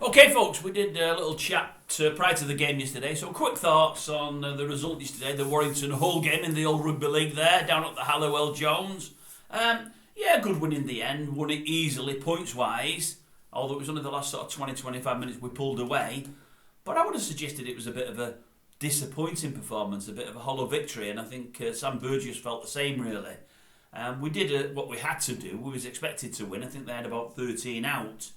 Okay, folks, we did a little chat prior to the game yesterday. So, quick thoughts on the result yesterday, the Warrington Hull game in the old rugby league there, down at the Halliwell Jones. Yeah, good win in the end, won it easily, points-wise, although it was only the last sort of 20-25 minutes we pulled away. But I would have suggested it was a bit of a disappointing performance, a bit of a hollow victory, and I think Sam Burgess felt the same, really. We did what we had to do. We was expected to win. I think they had about 13 out.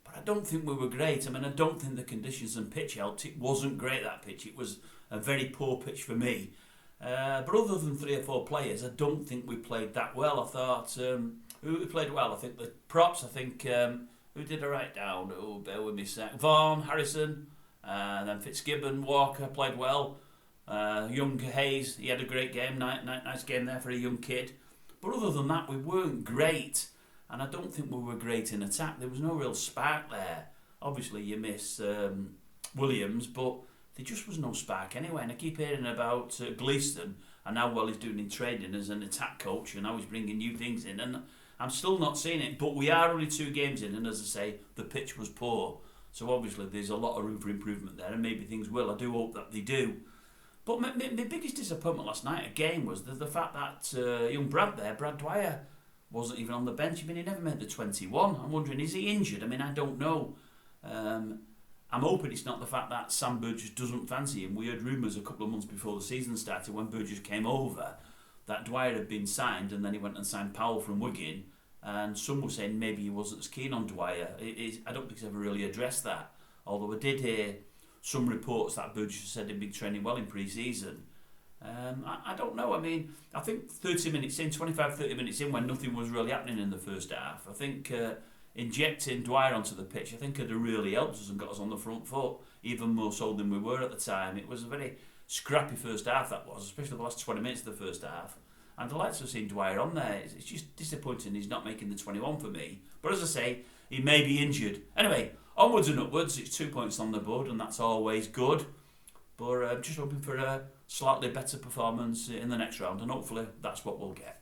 But I don't think we were great. I mean, I don't think the conditions and pitch helped. It wasn't great, that pitch. It was a very poor pitch for me. But other than 3 or 4 players, I don't think we played that well. I thought, who played well? I think the props, who did I write down? Oh, bear with me a sec. Vaughan, Harrison, then Fitzgibbon, Walker played well. Young Hayes, he had a great game. Nice game there for a young kid. But other than that, we weren't great. And I don't think we were great in attack. There was no real spark there. Obviously, you miss Williams, but there just was no spark anyway. And I keep hearing about Gleeson and how well he's doing in training as an attack coach and how he's bringing new things in. And I'm still not seeing it. But we are only 2 games in, and as I say, the pitch was poor. So obviously, there's a lot of room for improvement there, and maybe things will. I do hope that they do. But my biggest disappointment last night again was the fact that young Brad Dwyer, wasn't even on the bench. I mean, he never made the 21. I'm wondering, is he injured? I mean, I don't know. I'm hoping it's not the fact that Sam Burgess doesn't fancy him. We heard rumours a couple of months before the season started, when Burgess came over, that Dwyer had been signed, and then he went and signed Powell from Wigan. And some were saying maybe he wasn't as keen on Dwyer. I don't think he's ever really addressed that. Although I did hear some reports that Burgess said he'd been training well in pre-season. I don't know. I mean, I think 30 minutes in, 25-30 minutes in, when nothing was really happening in the first half, I think injecting Dwyer onto the pitch, I think could have really helped us and got us on the front foot, even more so than we were at the time. It was a very scrappy first half, that was, especially the last 20 minutes of the first half. And I'd like to have seen Dwyer on there. It's just disappointing he's not making the 21 for me. But as I say, he may be injured. Anyway, onwards and upwards, it's 2 points on the board, and that's always good. But I'm just hoping for a slightly better performance in the next round, and hopefully that's what we'll get.